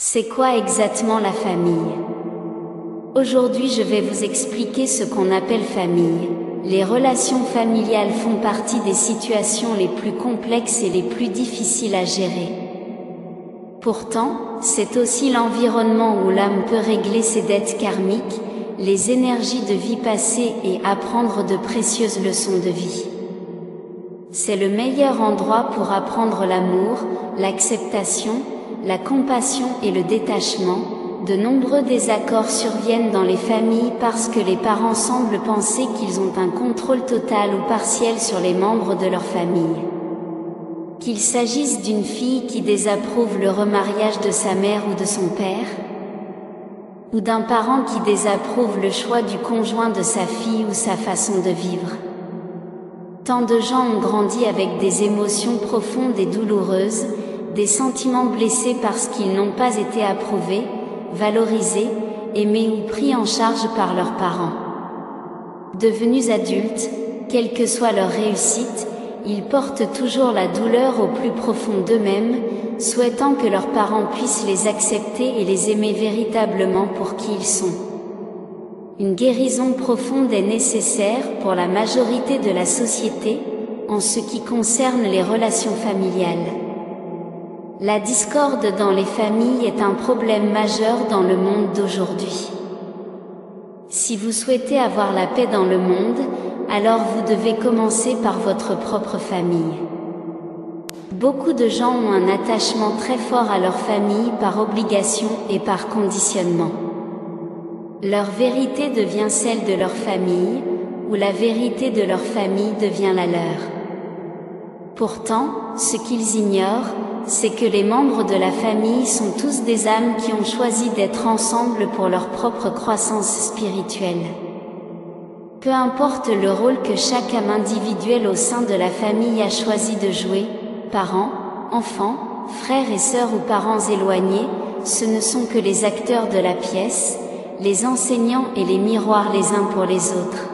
C'est quoi exactement la famille? Aujourd'hui je vais vous expliquer ce qu'on appelle famille. Les relations familiales font partie des situations les plus complexes et les plus difficiles à gérer. Pourtant, c'est aussi l'environnement où l'âme peut régler ses dettes karmiques, les énergies de vie passée et apprendre de précieuses leçons de vie. C'est le meilleur endroit pour apprendre l'amour, l'acceptation, la compassion et le détachement. De nombreux désaccords surviennent dans les familles parce que les parents semblent penser qu'ils ont un contrôle total ou partiel sur les membres de leur famille. Qu'il s'agisse d'une fille qui désapprouve le remariage de sa mère ou de son père, ou d'un parent qui désapprouve le choix du conjoint de sa fille ou sa façon de vivre. Tant de gens ont grandi avec des émotions profondes et douloureuses, des sentiments blessés parce qu'ils n'ont pas été approuvés, valorisés, aimés ou pris en charge par leurs parents. Devenus adultes, quelle que soit leur réussite, ils portent toujours la douleur au plus profond d'eux-mêmes, souhaitant que leurs parents puissent les accepter et les aimer véritablement pour qui ils sont. Une guérison profonde est nécessaire pour la majorité de la société, en ce qui concerne les relations familiales. La discorde dans les familles est un problème majeur dans le monde d'aujourd'hui. Si vous souhaitez avoir la paix dans le monde, alors vous devez commencer par votre propre famille. Beaucoup de gens ont un attachement très fort à leur famille par obligation et par conditionnement. Leur vérité devient celle de leur famille, ou la vérité de leur famille devient la leur. Pourtant, ce qu'ils ignorent, c'est que les membres de la famille sont tous des âmes qui ont choisi d'être ensemble pour leur propre croissance spirituelle. Peu importe le rôle que chaque âme individuelle au sein de la famille a choisi de jouer, parents, enfants, frères et sœurs ou parents éloignés, ce ne sont que les acteurs de la pièce, les enseignants et les miroirs les uns pour les autres.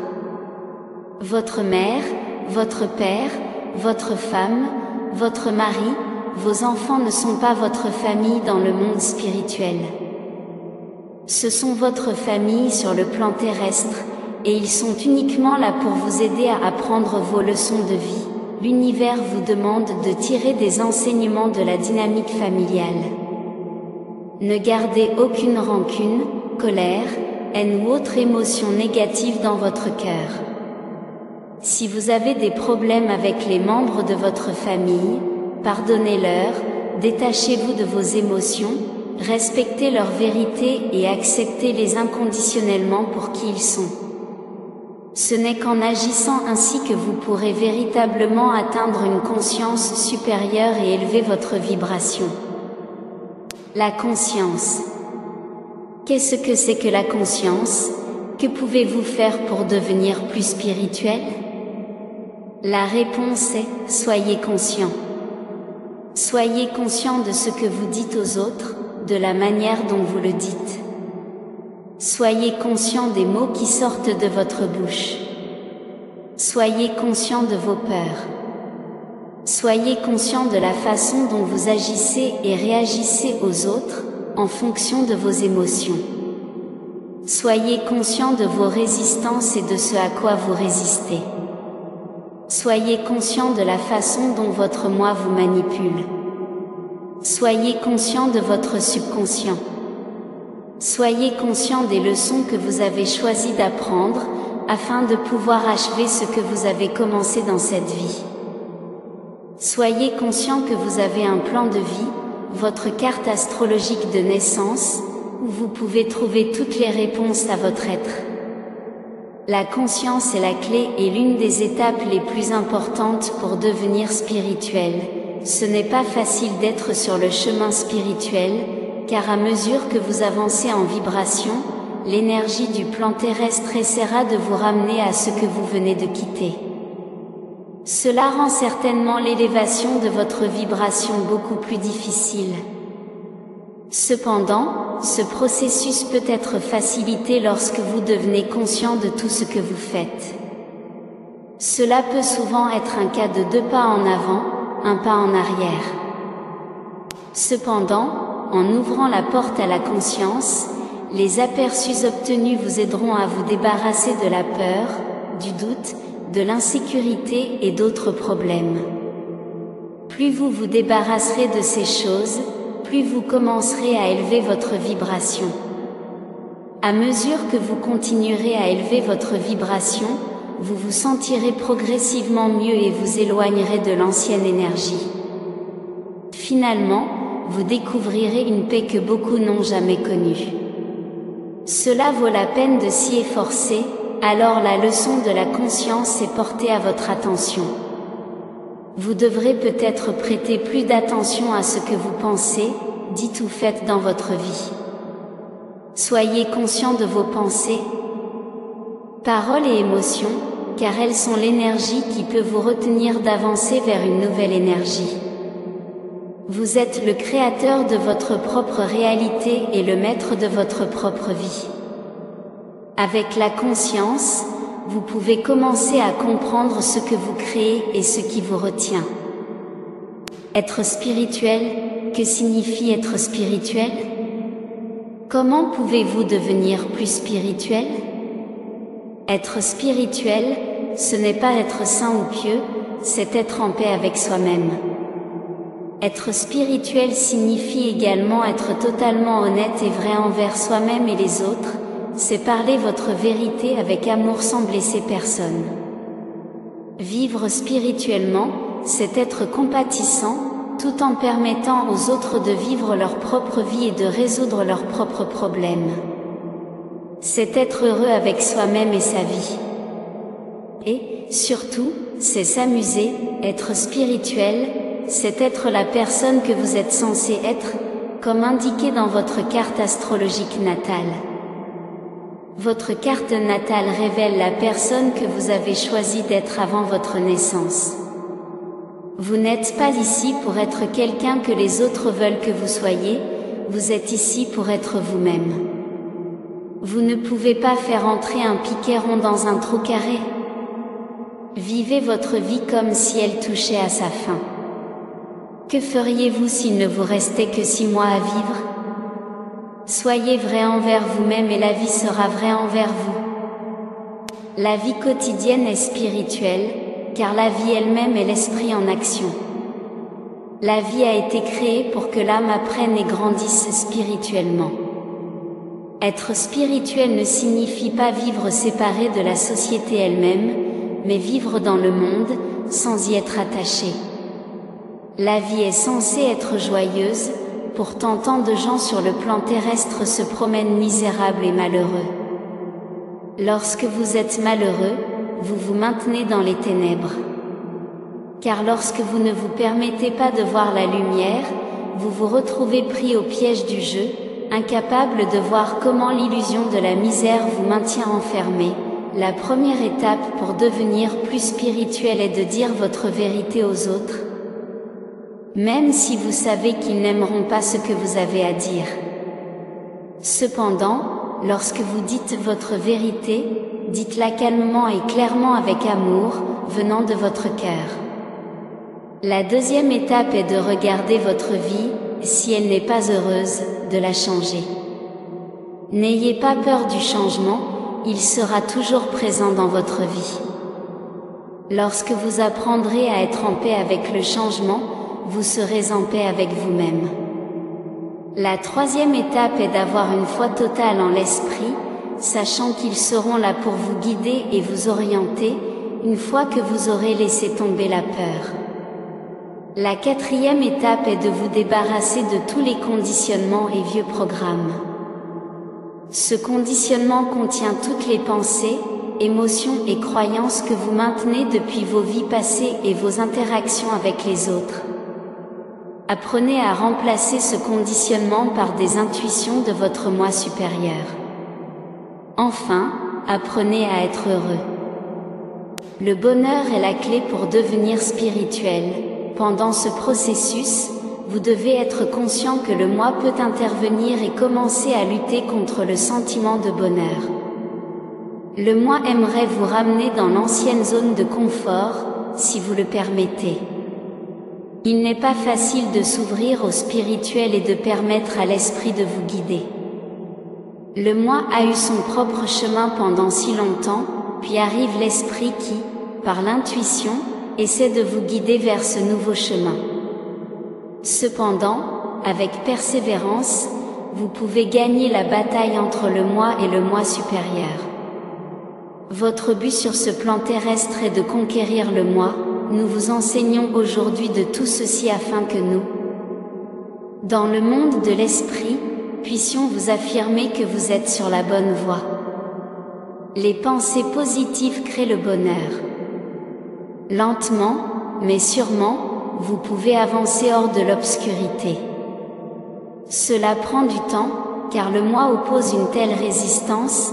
Votre mère, votre père, votre femme, votre mari, vos enfants ne sont pas votre famille dans le monde spirituel. Ce sont votre famille sur le plan terrestre, et ils sont uniquement là pour vous aider à apprendre vos leçons de vie. L'univers vous demande de tirer des enseignements de la dynamique familiale. Ne gardez aucune rancune, colère, haine ou autre émotion négative dans votre cœur. Si vous avez des problèmes avec les membres de votre famille, pardonnez-leur, détachez-vous de vos émotions, respectez leur vérité et acceptez-les inconditionnellement pour qui ils sont. Ce n'est qu'en agissant ainsi que vous pourrez véritablement atteindre une conscience supérieure et élever votre vibration. La conscience. Qu'est-ce que c'est que la conscience? Que pouvez-vous faire pour devenir plus spirituel? La réponse est, soyez conscient. Soyez conscient de ce que vous dites aux autres, de la manière dont vous le dites. Soyez conscient des mots qui sortent de votre bouche. Soyez conscient de vos peurs. Soyez conscient de la façon dont vous agissez et réagissez aux autres, en fonction de vos émotions. Soyez conscient de vos résistances et de ce à quoi vous résistez. Soyez conscient de la façon dont votre moi vous manipule. Soyez conscient de votre subconscient. Soyez conscient des leçons que vous avez choisi d'apprendre, afin de pouvoir achever ce que vous avez commencé dans cette vie. Soyez conscient que vous avez un plan de vie, votre carte astrologique de naissance, où vous pouvez trouver toutes les réponses à votre être. La conscience est la clé et l'une des étapes les plus importantes pour devenir spirituel. Ce n'est pas facile d'être sur le chemin spirituel, car à mesure que vous avancez en vibration, l'énergie du plan terrestre essaiera de vous ramener à ce que vous venez de quitter. Cela rend certainement l'élévation de votre vibration beaucoup plus difficile. Cependant, ce processus peut être facilité lorsque vous devenez conscient de tout ce que vous faites. Cela peut souvent être un cas de 2 pas en avant, 1 pas en arrière. Cependant, en ouvrant la porte à la conscience, les aperçus obtenus vous aideront à vous débarrasser de la peur, du doute, de l'insécurité et d'autres problèmes. Plus vous vous débarrasserez de ces choses, plus vous commencerez à élever votre vibration. À mesure que vous continuerez à élever votre vibration, vous vous sentirez progressivement mieux et vous éloignerez de l'ancienne énergie. Finalement, vous découvrirez une paix que beaucoup n'ont jamais connue. Cela vaut la peine de s'y efforcer, alors la leçon de la conscience est portée à votre attention. Vous devrez peut-être prêter plus d'attention à ce que vous pensez, dites ou faites dans votre vie. Soyez conscient de vos pensées, paroles et émotions, car elles sont l'énergie qui peut vous retenir d'avancer vers une nouvelle énergie. Vous êtes le créateur de votre propre réalité et le maître de votre propre vie. Avec la conscience, vous pouvez commencer à comprendre ce que vous créez et ce qui vous retient. Être spirituel, que signifie être spirituel? Comment pouvez-vous devenir plus spirituel? Être spirituel, ce n'est pas être saint ou pieux, c'est être en paix avec soi-même. Être spirituel signifie également être totalement honnête et vrai envers soi-même et les autres, c'est parler votre vérité avec amour sans blesser personne. Vivre spirituellement, c'est être compatissant, tout en permettant aux autres de vivre leur propre vie et de résoudre leurs propres problèmes. C'est être heureux avec soi-même et sa vie. Et, surtout, c'est s'amuser, être spirituel, c'est être la personne que vous êtes censé être, comme indiqué dans votre carte astrologique natale. Votre carte natale révèle la personne que vous avez choisi d'être avant votre naissance. Vous n'êtes pas ici pour être quelqu'un que les autres veulent que vous soyez, vous êtes ici pour être vous-même. Vous ne pouvez pas faire entrer un piquet rond dans un trou carré. Vivez votre vie comme si elle touchait à sa fin. Que feriez-vous s'il ne vous restait que 6 mois à vivre? Soyez vrai envers vous-même et la vie sera vraie envers vous. La vie quotidienne est spirituelle, car la vie elle-même est l'esprit en action. La vie a été créée pour que l'âme apprenne et grandisse spirituellement. Être spirituel ne signifie pas vivre séparé de la société elle-même, mais vivre dans le monde, sans y être attaché. La vie est censée être joyeuse, pourtant tant de gens sur le plan terrestre se promènent misérables et malheureux. Lorsque vous êtes malheureux, vous vous maintenez dans les ténèbres. Car lorsque vous ne vous permettez pas de voir la lumière, vous vous retrouvez pris au piège du jeu, incapable de voir comment l'illusion de la misère vous maintient enfermé. La première étape pour devenir plus spirituel est de dire votre vérité aux autres, même si vous savez qu'ils n'aimeront pas ce que vous avez à dire. Cependant, lorsque vous dites votre vérité, dites-la calmement et clairement avec amour, venant de votre cœur. La deuxième étape est de regarder votre vie, si elle n'est pas heureuse, de la changer. N'ayez pas peur du changement, il sera toujours présent dans votre vie. Lorsque vous apprendrez à être en paix avec le changement, vous serez en paix avec vous-même. La troisième étape est d'avoir une foi totale en l'esprit, sachant qu'ils seront là pour vous guider et vous orienter, une fois que vous aurez laissé tomber la peur. La quatrième étape est de vous débarrasser de tous les conditionnements et vieux programmes. Ce conditionnement contient toutes les pensées, émotions et croyances que vous maintenez depuis vos vies passées et vos interactions avec les autres. Apprenez à remplacer ce conditionnement par des intuitions de votre moi supérieur. Enfin, apprenez à être heureux. Le bonheur est la clé pour devenir spirituel. Pendant ce processus, vous devez être conscient que le moi peut intervenir et commencer à lutter contre le sentiment de bonheur. Le moi aimerait vous ramener dans l'ancienne zone de confort, si vous le permettez. Il n'est pas facile de s'ouvrir au spirituel et de permettre à l'esprit de vous guider. Le moi a eu son propre chemin pendant si longtemps, puis arrive l'esprit qui, par l'intuition, essaie de vous guider vers ce nouveau chemin. Cependant, avec persévérance, vous pouvez gagner la bataille entre le moi et le moi supérieur. Votre but sur ce plan terrestre est de conquérir le moi. Nous vous enseignons aujourd'hui de tout ceci afin que nous, dans le monde de l'esprit, puissions vous affirmer que vous êtes sur la bonne voie. Les pensées positives créent le bonheur. Lentement, mais sûrement, vous pouvez avancer hors de l'obscurité. Cela prend du temps, car le moi oppose une telle résistance,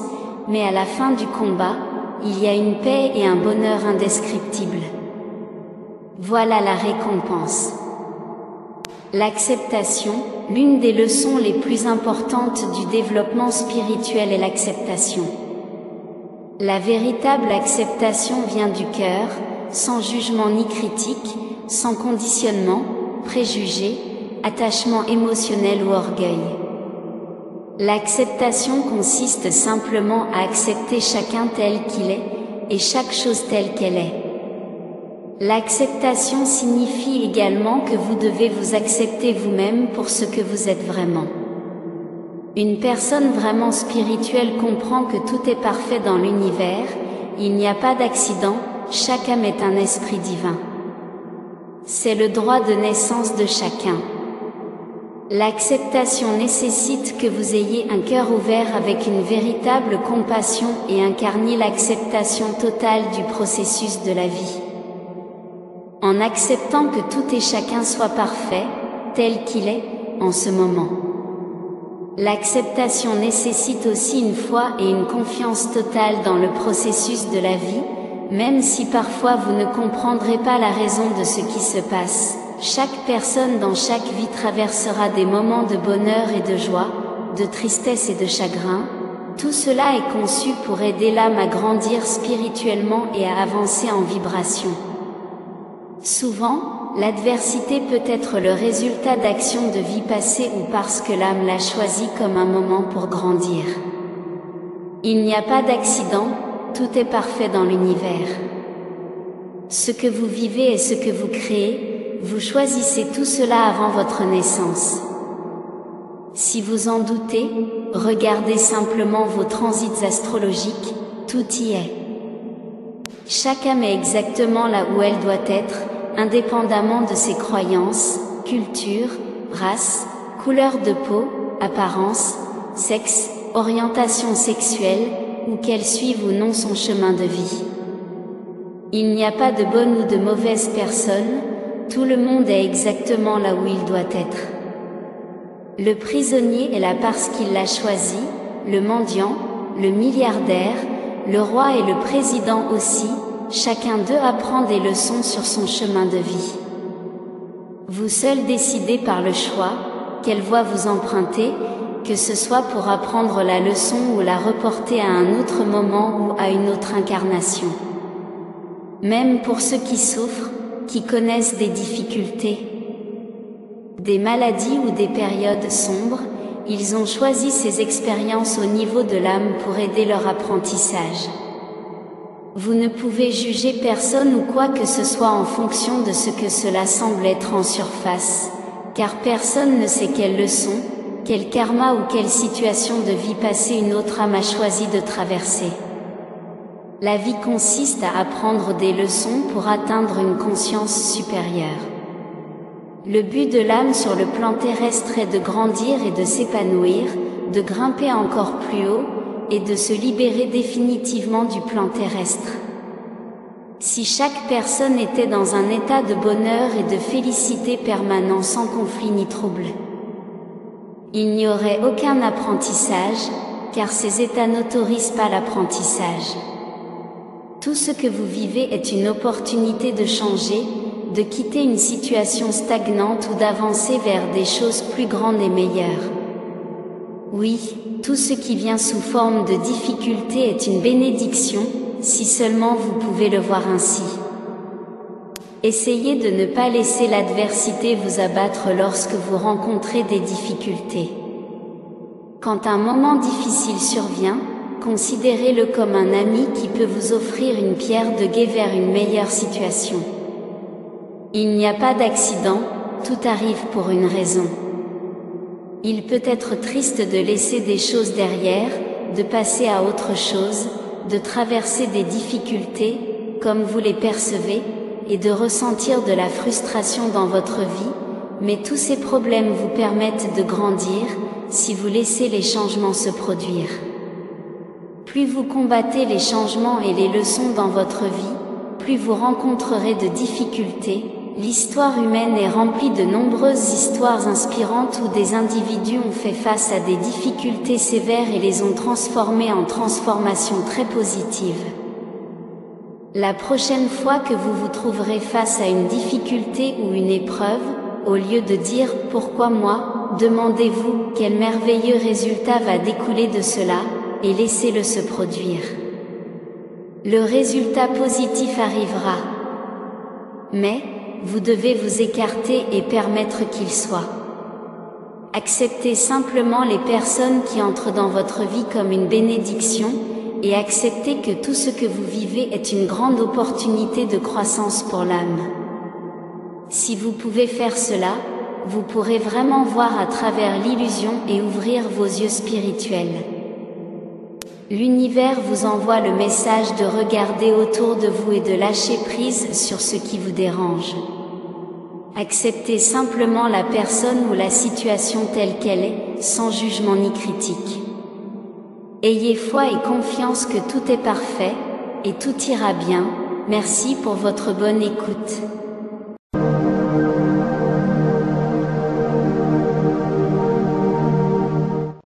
mais à la fin du combat, il y a une paix et un bonheur indescriptibles. Voilà la récompense. L'acceptation, l'une des leçons les plus importantes du développement spirituel est l'acceptation. La véritable acceptation vient du cœur, sans jugement ni critique, sans conditionnement, préjugés, attachement émotionnel ou orgueil. L'acceptation consiste simplement à accepter chacun tel qu'il est, et chaque chose telle qu'elle est. L'acceptation signifie également que vous devez vous accepter vous-même pour ce que vous êtes vraiment. Une personne vraiment spirituelle comprend que tout est parfait dans l'univers, il n'y a pas d'accident, chaque âme est un esprit divin. C'est le droit de naissance de chacun. L'acceptation nécessite que vous ayez un cœur ouvert avec une véritable compassion et incarniez l'acceptation totale du processus de la vie. En acceptant que tout et chacun soit parfait, tel qu'il est, en ce moment. L'acceptation nécessite aussi une foi et une confiance totale dans le processus de la vie, même si parfois vous ne comprendrez pas la raison de ce qui se passe. Chaque personne dans chaque vie traversera des moments de bonheur et de joie, de tristesse et de chagrin. Tout cela est conçu pour aider l'âme à grandir spirituellement et à avancer en vibration. Souvent, l'adversité peut être le résultat d'actions de vie passée ou parce que l'âme l'a choisi comme un moment pour grandir. Il n'y a pas d'accident, tout est parfait dans l'univers. Ce que vous vivez est ce que vous créez, vous choisissez tout cela avant votre naissance. Si vous en doutez, regardez simplement vos transits astrologiques, tout y est. Chaque âme est exactement là où elle doit être, indépendamment de ses croyances, culture, race, couleur de peau, apparence, sexe, orientation sexuelle, ou qu'elle suive ou non son chemin de vie. Il n'y a pas de bonne ou de mauvaise personne, tout le monde est exactement là où il doit être. Le prisonnier est là parce qu'il l'a choisi, le mendiant, le milliardaire, le roi et le président aussi, chacun d'eux apprend des leçons sur son chemin de vie. Vous seul décidez par le choix, quelle voie vous empruntez, que ce soit pour apprendre la leçon ou la reporter à un autre moment ou à une autre incarnation. Même pour ceux qui souffrent, qui connaissent des difficultés, des maladies ou des périodes sombres, ils ont choisi ces expériences au niveau de l'âme pour aider leur apprentissage. Vous ne pouvez juger personne ou quoi que ce soit en fonction de ce que cela semble être en surface, car personne ne sait quelle leçon, quel karma ou quelle situation de vie passée une autre âme a choisi de traverser. La vie consiste à apprendre des leçons pour atteindre une conscience supérieure. Le but de l'âme sur le plan terrestre est de grandir et de s'épanouir, de grimper encore plus haut, et de se libérer définitivement du plan terrestre. Si chaque personne était dans un état de bonheur et de félicité permanent sans conflit ni trouble, il n'y aurait aucun apprentissage, car ces états n'autorisent pas l'apprentissage. Tout ce que vous vivez est une opportunité de changer, de quitter une situation stagnante ou d'avancer vers des choses plus grandes et meilleures. Oui, tout ce qui vient sous forme de difficulté est une bénédiction, si seulement vous pouvez le voir ainsi. Essayez de ne pas laisser l'adversité vous abattre lorsque vous rencontrez des difficultés. Quand un moment difficile survient, considérez-le comme un ami qui peut vous offrir une pierre de gué vers une meilleure situation. Il n'y a pas d'accident, tout arrive pour une raison. Il peut être triste de laisser des choses derrière, de passer à autre chose, de traverser des difficultés, comme vous les percevez, et de ressentir de la frustration dans votre vie, mais tous ces problèmes vous permettent de grandir, si vous laissez les changements se produire. Plus vous combattez les changements et les leçons dans votre vie, plus vous rencontrerez de difficultés. L'histoire humaine est remplie de nombreuses histoires inspirantes où des individus ont fait face à des difficultés sévères et les ont transformées en transformations très positives. La prochaine fois que vous vous trouverez face à une difficulté ou une épreuve, au lieu de dire « Pourquoi moi ?», demandez-vous « Quel merveilleux résultat va découler de cela ?» et laissez-le se produire. Le résultat positif arrivera. Mais, vous devez vous écarter et permettre qu'il soit. Acceptez simplement les personnes qui entrent dans votre vie comme une bénédiction, et acceptez que tout ce que vous vivez est une grande opportunité de croissance pour l'âme. Si vous pouvez faire cela, vous pourrez vraiment voir à travers l'illusion et ouvrir vos yeux spirituels. L'univers vous envoie le message de regarder autour de vous et de lâcher prise sur ce qui vous dérange. Acceptez simplement la personne ou la situation telle qu'elle est, sans jugement ni critique. Ayez foi et confiance que tout est parfait, et tout ira bien. Merci pour votre bonne écoute.